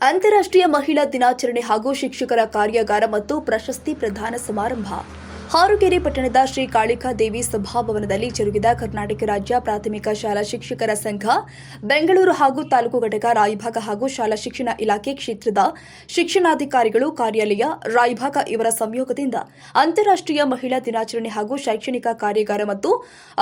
ಅಂತಾರಾಷ್ಟ್ರೀಯ ಮಹಿಳಾ ದಿನಾಚರಣೆ ಹಾಗೂ ಶಿಕ್ಷಕರ ಕಾರ್ಯಾಗಾರ ಮತ್ತು ಪ್ರಶಸ್ತಿ ಪ್ರದಾನ ಸಮಾರಂಭ ಹಾರುಗೆರೆ ಪಟ್ಟಣದ ಶ್ರೀ ಕಾಳಿಕಾ ದೇವಿ ಸಭಾಭವನದಲ್ಲಿ ಜರುಗಿದ ಕರ್ನಾಟಕ ರಾಜ್ಯ ಪ್ರಾಥಮಿಕ ಶಾಲಾ ಶಿಕ್ಷಕರ ಸಂಘ ಬೆಂಗಳೂರು ಹಾಗೂ ತಾಲೂಕು ಘಟಕ ರಾಯಭಾಗ ಹಾಗೂ ಶಾಲಾ ಶಿಕ್ಷಣ ಇಲಾಖೆ ಕ್ಷೇತ್ರದ ಶಿಕ್ಷಣಾಧಿಕಾರಿಗಳು ಕಾರ್ಯಾಲಯ ರಾಯಭಾಗ ಇವರ ಸಂಯೋಗದಿಂದ ಅಂತಾರಾಷ್ಟ್ರೀಯ ಮಹಿಳಾ ದಿನಾಚರಣೆ ಹಾಗೂ ಶೈಕ್ಷಣಿಕ ಕಾರ್ಯಾಗಾರ ಮತ್ತು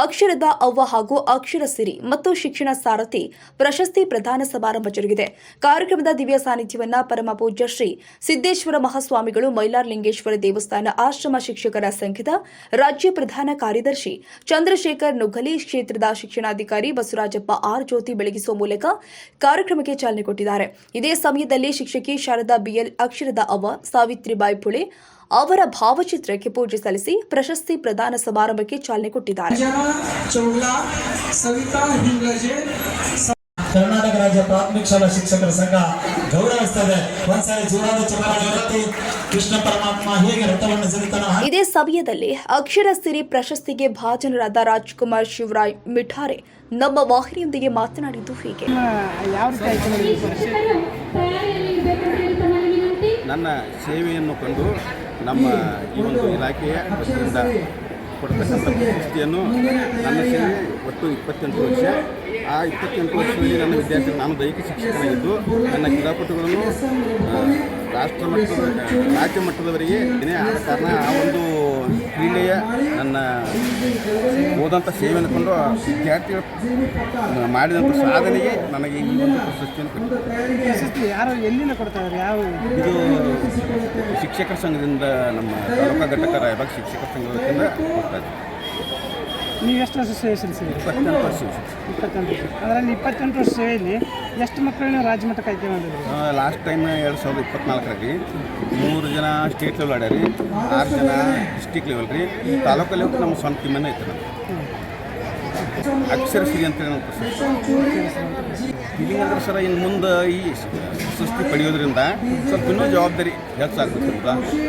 ಅಕ್ಷರದ ಅವ್ವ ಹಾಗೂ ಅಕ್ಷರ ಸಿರಿ ಮತ್ತು ಶಿಕ್ಷಣ ಸಾರಥಿ ಪ್ರಶಸ್ತಿ ಪ್ರದಾನ ಸಮಾರಂಭ ಜರುಗಿದೆ. ಕಾರ್ಯಕ್ರಮದ ದಿವ್ಯ ಸಾನ್ನಿಧ್ಯವನ್ನ ಪರಮ ಪೂಜ್ಯ ಶ್ರೀ ಸಿದ್ದೇಶ್ವರ ಮಹಾಸ್ವಾಮಿಗಳು ಮೈಲಾರಲಿಂಗೇಶ್ವರ ದೇವಸ್ಥಾನ ಆಶ್ರಮ ಶಿಕ್ಷಕರ ಸಂಘದ ರಾಜ್ಯ ಪ್ರಧಾನ ಕಾರ್ಯದರ್ಶಿ ಚಂದ್ರಶೇಖರ್ ನುಗ್ಗಲಿ, ಕ್ಷೇತ್ರದ ಶಿಕ್ಷಣಾಧಿಕಾರಿ ಬಸವರಾಜಪ್ಪ ಆರ್ ಜ್ಯೋತಿ ಬೆಳಗಿಸುವ ಮೂಲಕ ಕಾರ್ಯಕ್ರಮಕ್ಕೆ ಚಾಲನೆ ಕೊಟ್ಟಿದ್ದಾರೆ. ಇದೇ ಸಮಯದಲ್ಲಿ ಶಿಕ್ಷಕಿ ಶಾರದಾ ಬಿಎಲ್, ಅಕ್ಷರದ ಅವ್ವ ಸಾವಿತ್ರಿಬಾಯಿ ಫುಳೆ ಅವರ ಭಾವಚಿತ್ರಕ್ಕೆ ಪೂಜೆ ಸಲ್ಲಿಸಿ ಪ್ರಶಸ್ತಿ ಪ್ರದಾನ ಸಮಾರಂಭಕ್ಕೆ ಚಾಲನೆ ಕೊಟ್ಟಿದ್ದಾರೆ. ಕರ್ನಾಟಕ ರಾಜ್ಯ ಪ್ರಾಥಮಿಕ ಶಾಲಾ ಶಿಕ್ಷಕರ ಸಂಘ ಗೌರವಿಸುತ್ತದೆ. ಒಂದ್ಸಾರಿ ಜೋರಾದ ಚಪ್ಪಾಳೆ. ಕೃಷ್ಣ ಪರಮಾತ್ಮ ಹೇಗೆ ರಥವನ್ನು ಜರಿತಾನ. ಇದೇ ಸಮಯದಲ್ಲಿ ಅಕ್ಷರ ಸಿರಿ ಪ್ರಶಸ್ತಿಗೆ ಭಾಜನರಾದ ರಾಜ್ಕುಮಾರ್ ಶಿವರಾಯ್ ಮಿಠಾರೆ ನಮ್ಮ ವಾಹಿನಿಯೊಂದಿಗೆ ಮಾತನಾಡಿದ್ದು ಹೀಗೆ. ನನ್ನ ಸೇವೆಯನ್ನು ಕಂಡು ನಮ್ಮ ಈ ಒಂದು ಇಲಾಖೆಯ ವತಿಯಿಂದ ಕೊಡತಕ್ಕಂಥ ಪ್ರಶಸ್ತಿಯನ್ನು ನನ್ನ ಸೇವೆ ಒಟ್ಟು 28 ವರ್ಷ. ಆ 28 ವರ್ಷದಲ್ಲಿ ನನ್ನ ವಿದ್ಯಾರ್ಥಿ ನಾನು ದೈಹಿಕ ಶಿಕ್ಷಕನಾಗಿದ್ದು ನನ್ನ ಕ್ರೀಡಾಪಟುಗಳನ್ನು ರಾಜ್ಯ ಮಟ್ಟದವರೆಗೆ ಆದ ಕಾರಣ ಆ ಒಂದು ಕ್ರೀಡೆಯ ನನ್ನ ಹೋದಂಥ ಸೇವೆಯನ್ನು ಕೊಂಡು ವಿದ್ಯಾರ್ಥಿಗಳು ಮಾಡಿದಂಥ ಸಾಧನೆಗೆ ನನಗೆ ಈ ಒಂದು ಪ್ರಶಸ್ತಿಯನ್ನು ಕೊಡ್ತಾರೆ. ಯಾರು ಎಲ್ಲಿಂದ ಕೊಡ್ತಾರೆ? ಯಾವ ಇದು ಶಿಕ್ಷಕರ ಸಂಘದಿಂದ ನಮ್ಮ ತಾಲೂಕಾ ಘಟಕ ರಾಯಭಾಗ ಶಿಕ್ಷಕರ ಸಂಘದ ವತಿಯಿಂದ ಕೊಡ್ತಾರೆ. ನೀವು ಎಷ್ಟು ವರ್ಷ ಸೇವೆ ಸಲ್ಲಿಸಿದ್ದೀರಿ? 28 ವರ್ಷ. 28 ವರ್ಷ. ಅದರಲ್ಲಿ 28 ವರ್ಷ ಸೇವೆಯಲ್ಲಿ ಎಷ್ಟು ಮಕ್ಕಳನ್ನ ರಾಜ್ಯ ಮಟ್ಟಕ್ಕೆ ಆಯ್ಕೆ ಮಾಡಿದ್ರು? ಲಾಸ್ಟ್ ಟೈಮ್ 2024ರಲ್ಲಿ 3 ಜನ ಸ್ಟೇಟ್ ಲೆವೆಲ್ ಆಡ್ಯಾರಿ, 6 ಜನ ಡಿಸ್ಟಿಕ್ ಲೆವೆಲ್ ರೀ. ತಾಲೂಕು ಲೆವೆಲ್ ನಮ್ಮ ಸ್ವಂತ ಟೀಮನ್ನೇ ಐತೆ. ನಮ್ಮ ಅಕ್ಷರ ಸಿರಿ ಅಂತ ಫೀಲಿಂಗ್ ಅಂದ್ರೆ ಸರ ಇನ್ನು ಮುಂದೆ ಈ ಪ್ರಶಸ್ತಿ ಪಡೆಯೋದ್ರಿಂದ ಸ್ವಲ್ಪ ಇನ್ನೂ ಜವಾಬ್ದಾರಿ ಹೆಚ್ಚಾಗ್ತದೆ.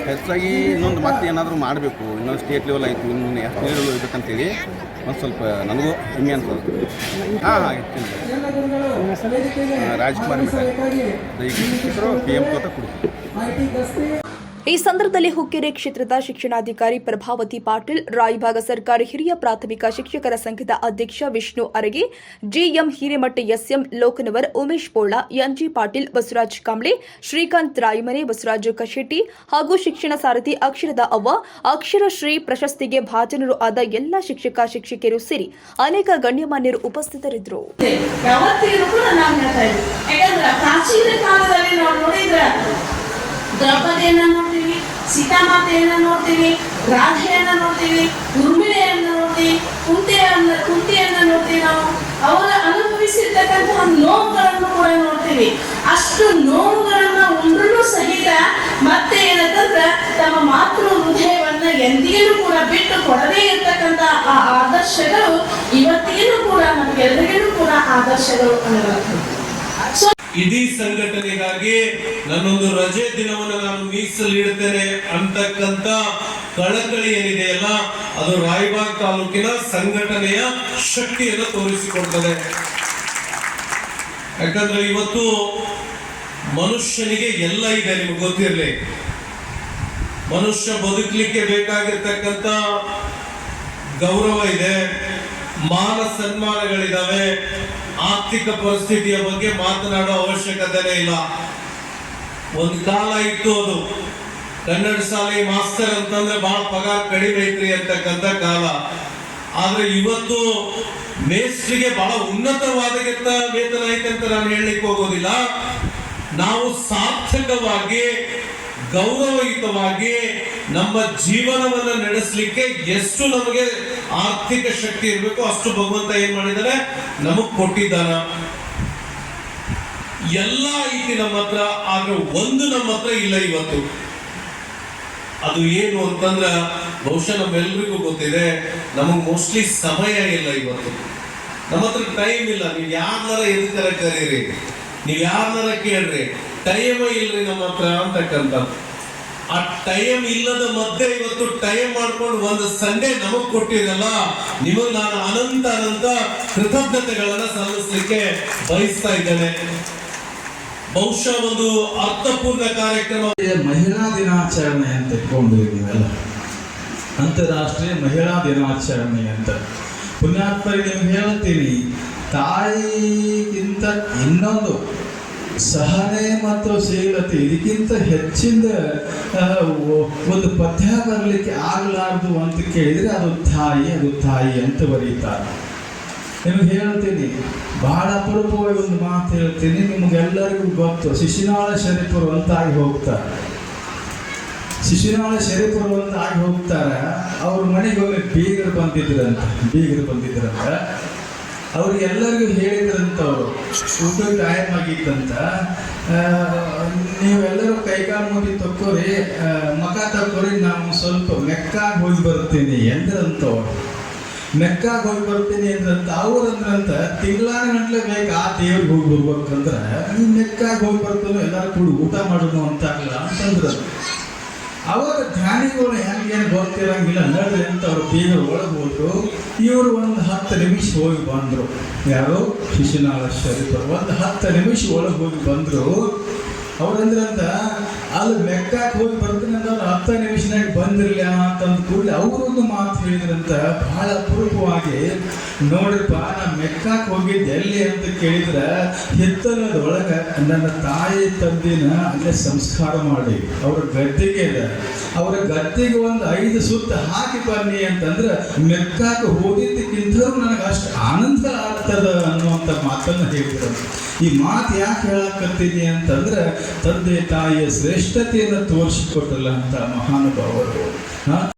ಹೆಚ್ಚಾಗಿ ಇನ್ನೊಂದು ಮತ್ತೆ ಏನಾದರೂ ಮಾಡಬೇಕು, ಇನ್ನೊಂದು ಸ್ಟೇಟ್ ಲೆವೆಲ್ ಆಯಿತು, ಇನ್ನೊಂದು ನ್ಯಾಷನಲ್ ಲೆವೆಲ್ ಇರ್ಬೇಕಂತೇಳಿ ಒಂದು ಸ್ವಲ್ಪ ನನಗೂ ಹೆಮ್ಮೆ ಅನ್ಸುತ್ತೆ. ರಾಜ್ಕುಮಾರ್ ಮಿಠಾಯಿ, ದೈಹಿಕ ಶಿಕ್ಷಕರು, PM ತೋಟ ಕುಡುಕು. ಈ ಸಂದರ್ಭದಲ್ಲಿ ಹುಕ್ಕೇರಿ ಕ್ಷೇತ್ರದ ಶಿಕ್ಷಣಾಧಿಕಾರಿ ಪ್ರಭಾವತಿ ಪಾಟೀಲ್, ರಾಯಭಾಗ ಸರ್ಕಾರಿ ಹಿರಿಯ ಪ್ರಾಥಮಿಕ ಶಿಕ್ಷಕರ ಸಂಘದ ಅಧ್ಯಕ್ಷ Vishnu Aragi, GM Hiremath, SM Lokanavar, Umesh Pola, NG Patil, Basavaraj Kamble, Shrikant Rayamane, Basavaraja Kashetti ಹಾಗೂ ಶಿಕ್ಷಣ ಸಾರಥಿ ಅಕ್ಷರದ ಅವ್ವ, ಅಕ್ಷರ ಶ್ರೀ ಪ್ರಶಸ್ತಿಗೆ ಭಾಜನರು ಆದ ಎಲ್ಲ ಶಿಕ್ಷಕ ಶಿಕ್ಷಕಿಯರು ಸೇರಿ ಅನೇಕ ಗಣ್ಯಮಾನ್ಯರು ಉಪಸ್ಥಿತರಿದ್ದರು. ದ್ರೌಪದಿಯನ್ನು ನೋಡ್ತೀವಿ, ಸೀತಾಮಾತೆಯನ್ನು ನೋಡ್ತೀವಿ, ರಾಧೆಯನ್ನು ನೋಡ್ತೀವಿ, ಉರ್ಮಿಳೆಯನ್ನು ನೋಡ್ತೀವಿ, ಕುಂತಿಯನ್ನು ನೋಡ್ತೀವಿ. ನಾವು ಅವರ ಅನುಭವಿಸಿರ್ತಕ್ಕಂತಹ ನೋವುಗಳನ್ನು ಕೂಡ ನೋಡ್ತೀವಿ. ಅಷ್ಟು ನೋವುಗಳನ್ನು ಉಂಡ್ರೂ ಸಹಿತ ಮತ್ತೆ ಏನಂತಂದ್ರೆ ತಮ್ಮ ಮಾತೃ ಹೃದಯವನ್ನ ಎಂದಿಗೂ ಕೂಡ ಬಿಟ್ಟು ಕೊಡದೇ ಇರತಕ್ಕಂಥ ಆ ಆದರ್ಶಗಳು ಇವತ್ತಿಗೂ ಕೂಡ ನಮಗೆಲ್ಲರಿಗೂ ಕೂಡ ಆದರ್ಶಗಳು ಅನ್ನುವಂಥದ್ದು. ಇಡೀ ಸಂಘಟನೆಗಾಗಿ ನನ್ನೊಂದು ರಜೆ ದಿನವನ್ನು ನಾನು ಮೀಸಲಿಡುತ್ತೇನೆ ಅಂತಕ್ಕಂಥ ಕಳಕಳಿ ಏನಿದೆಯಲ್ಲ, ಅದು ರಾಯಬಾಗ್ ತಾಲೂಕಿನ ಸಂಘಟನೆಯ ಶಕ್ತಿಯನ್ನು ತೋರಿಸಿಕೊಡ್ತದೆ. ಯಾಕಂದ್ರೆ ಇವತ್ತು ಮನುಷ್ಯನಿಗೆ ಎಲ್ಲ ಇದೆ, ನಿಮ್ಗೆ ಗೊತ್ತಿರಲಿ. ಮನುಷ್ಯ ಬದುಕಲಿಕ್ಕೆ ಬೇಕಾಗಿರ್ತಕ್ಕಂಥ ಗೌರವ ಇದೆ, ಮಾನ ಸನ್ಮಾನಗಳಿದಾವೆ. ಆರ್ಥಿಕ ಪರಿಸ್ಥಿತಿಯ ಬಗ್ಗೆ ಮಾತನಾಡೋ ಅವಶ್ಯಕತೆನೇ ಇಲ್ಲ. ಒಂದು ಕಾಲ ಇತ್ತು, ಅದು ಕನ್ನಡ ಶಾಲೆ ಮಾಸ್ತರ್ ಅಂತಂದ್ರೆ ಬಹಳ ಪಗಾರ ಕಡಿಮೆ ಐತ್ರಿ ಅಂತಕ್ಕಂಥ ಕಾಲ. ಆದ್ರೆ ಇವತ್ತು ಮೇಸ್ಟ್ರಿಗೆ ಬಹಳ ಉನ್ನತವಾದ ವೇತನ ಐತೆ ಅಂತ ನಾನು ಹೇಳಲಿಕ್ಕೆ ಹೋಗೋದಿಲ್ಲ. ನಾವು ಸಾರ್ಥಕವಾಗಿ ಗೌರವಯುತವಾಗಿ ನಮ್ಮ ಜೀವನವನ್ನು ನಡೆಸಲಿಕ್ಕೆ ಎಷ್ಟು ನಮಗೆ ಆರ್ಥಿಕ ಶಕ್ತಿ ಇರಬೇಕು ಅಷ್ಟು ಭಗವಂತ ಏನ್ ಮಾಡಿದಾನೆ, ನಮಗ್ ಕೊಟ್ಟಿದ್ದಾನ. ಎಲ್ಲ ಐತಿ ನಮ್ಮ ಹತ್ರ, ಆದ್ರೆ ಒಂದು ನಮ್ಮ ಹತ್ರ ಇಲ್ಲ ಇವತ್ತು. ಅದು ಏನು ಅಂತಂದ್ರ ಬಹುಶಃ ನಮ್ಮೆಲ್ರಿಗೂ ಗೊತ್ತಿದೆ, ನಮಗ್ ಮೋಸ್ಟ್ಲಿ ಸಮಯ ಇಲ್ಲ ಇವತ್ತು. ನಮ್ಮ ಹತ್ರ ಟೈಮ್ ಇಲ್ಲ. ನೀವು ಯಾರನ್ನಾರ ಎದಕ್ಕರ ಕರೀರಿ, ನೀವು ಯಾರನ್ನಾರ ಕೇಳ್ರಿ, ಟೈಮ್ ಇಲ್ರಿ ನಮ್ಮ ಹತ್ರ ಅಂತಕ್ಕಂಥ. ಆ ಟೈಮ್ ಇಲ್ಲದ ಮಧ್ಯೆ ಇವತ್ತು ಟೈಮ್ ಮಾಡ್ಕೊಂಡು ಒಂದು ಸಂಡೇ ನಮಗ್ ಕೊಟ್ಟಿರಲ್ಲ, ನಿಮಗ್ ನಾನು ಅನಂತ ಕೃತಜ್ಞತೆಗಳನ್ನ ಸಲ್ಲಿಸಲಿಕ್ಕೆ ಬಯಸ್ತಾ ಇದ್ದೇನೆ. ಬಹುಶಃ ಒಂದು ಅರ್ಥಪೂರ್ಣ ಕಾರ್ಯಕ್ರಮ. ಮಹಿಳಾ ದಿನಾಚರಣೆ ಅಂತ ಇಟ್ಕೊಂಡಿರಿ ನೀವೆಲ್ಲ, ಅಂತಾರಾಷ್ಟ್ರೀಯ ಮಹಿಳಾ ದಿನಾಚರಣೆ ಅಂತ. ಪುಣ್ಯಾತ್ಮರಿಗೆ ನಿಮ್ಗೆ ಹೇಳ್ತೀನಿ, ತಾಯಿಗಿಂತ ಇನ್ನೊಂದು ಸಹನೆ ಮತ್ತು ಶೀಲತೆ ಇದಕ್ಕಿಂತ ಹೆಚ್ಚಿಂದ ಒಂದು ಪದ್ಯ ಬರಲಿಕ್ಕೆ ಆಗಲಾರ್ದು ಅಂತ ಕೇಳಿದರೆ ಅದು ತಾಯಿ ಅಂತ ಬರೀತಾರೆ. ನಿಮಗೆ ಹೇಳ್ತೀನಿ, ಬಹಳ ಅಪರೂಪವಾಗಿ ಒಂದು ಮಾತು ಹೇಳ್ತೀನಿ, ನಿಮಗೆಲ್ಲರಿಗೂ ಗೊತ್ತು. ಶಿಶುನಾಳ ಶರೀಫರು ಅಂತ ಆಗಿ ಹೋಗ್ತಾರೆ. ಶಿಶುನಾಳ ಶರೀಫರು ಅಂತ ಆಗಿ ಹೋಗ್ತಾರೆ. ಅವ್ರ ಮನೆಗೆ ಹೋಗಿ ಬೀಗರು ಬಂದಿದ್ರಂತ. ಅವ್ರಿಗೆಲ್ಲರಿಗೂ ಹೇಳಿದ್ರಂತ, ಅವರು ಊಟ ಟೈಮ್ ಆಗಿತ್ತಂತ, ನೀವೆಲ್ಲರೂ ಕೈಕಾಲು ಮುಗಿ ತಕ್ಕೋರಿ, ಮಖ ತಕ್ಕೋರಿ, ನಾವು ಸ್ವಲ್ಪ ಮೆಕ್ಕಾಗಿ ಹೋಗಿ ಬರ್ತೀನಿ ಎಂದ್ರಂತವ್ರು. ಮೆಕ್ಕಾಗಿ ಹೋಗಿ ಬರ್ತೀನಿ ಅಂದ್ರಂತ. ಅವ್ರಂದ್ರಂತ, ತಿಂಗಳಾನ ಗಂಟ್ಲೆ ಬೇಕು ಆ ದೇವ್ರಿಗೆ ಹೋಗಿ ಬರ್ಬೇಕಂದ್ರೆ, ನೀವು ಮೆಕ್ಕಾಗಿ ಹೋಗಿ ಬರ್ತಾನೋ ಎಲ್ಲರೂ ಕೂಡ ಊಟ ಮಾಡೋಣ ಅಂತಾಗಲ್ಲ ಅಂತಂದ್ರು. ಅವಾಗ ಧ್ಯಾನಿಗಳು ಹೆಂಗೇನು ಗೊತ್ತಿರಂಗಿಲ್ಲ, ನಡ್ರಿ ಅಂತ ಅವ್ರು ಬೀಗರು ಒಳಗೆ ಹೋದ್ರು. ಇವರು ಒಂದು 10 ನಿಮಿಷ ಹೋಗಿ ಬಂದರು. ಯಾರು? ಶಿಶುನಾಳ ಶರೀಫರು ಒಂದು 10 ನಿಮಿಷ ಒಳಗೆ ಹೋಗಿ ಬಂದರು. ಅವ್ರಂದ್ರಂತ, ಅಲ್ಲಿ ಮೆಕ್ಕಾಕ್ ಹೋಗಿ ಬರ್ತೀನಿ ಅಂದ್ರೆ 10 ನಿಮಿಷನಾಗ ಬಂದಿರಲಿಲ್ಲ ಅಂತಂದು ಕೂಡಲೇ ಅವರೊಂದು ಮಾತು ಹೇಳಿದ್ರಂತ, ಬಹಳ ಅಪರೂಪವಾಗಿ. ನೋಡ್ರಿಪ್ಪ, ನಾನು ಮೆಕ್ಕಾಕ್ ಹೋಗಿದ್ದೆ ಎಲ್ಲಿ ಅಂತ ಕೇಳಿದ್ರೆ, ಹಿತ್ತಲದೊಳಗೆ ನನ್ನ ತಾಯಿ ತಂದಿನ ಅಲ್ಲೇ ಸಂಸ್ಕಾರ ಮಾಡಿ ಅವ್ರ ಗದ್ದೆಗೆ ಇದೆ, ಅವರ ಗದ್ದೆಗೆ ಒಂದು 5 ಸುತ್ತ ಹಾಕಿ ಬನ್ನಿ ಅಂತಂದ್ರೆ, ಮೆಕ್ಕಾಕ್ ಹೋಗಿದ್ದಕ್ಕಿಂತಲೂ ನನಗೆ ಅಷ್ಟು ಆನಂದ ಆಗ್ತದ ಅನ್ನುವಂಥ ಮಾತನ್ನು ಹೇಳಿದ್ರು. ಈ ಮಾತು ಯಾಕೆ ಹೇಳಕತ್ತೀನಿ ಅಂತಂದ್ರೆ, ತಂದೆ ತಾಯಿಯ ಶ್ರೇಷ್ಠತೆಯನ್ನು ತೋರಿಸಿಕೊಟ್ಟಲ್ಲ ಅಂತ ಮಹಾನುಭಾವರು.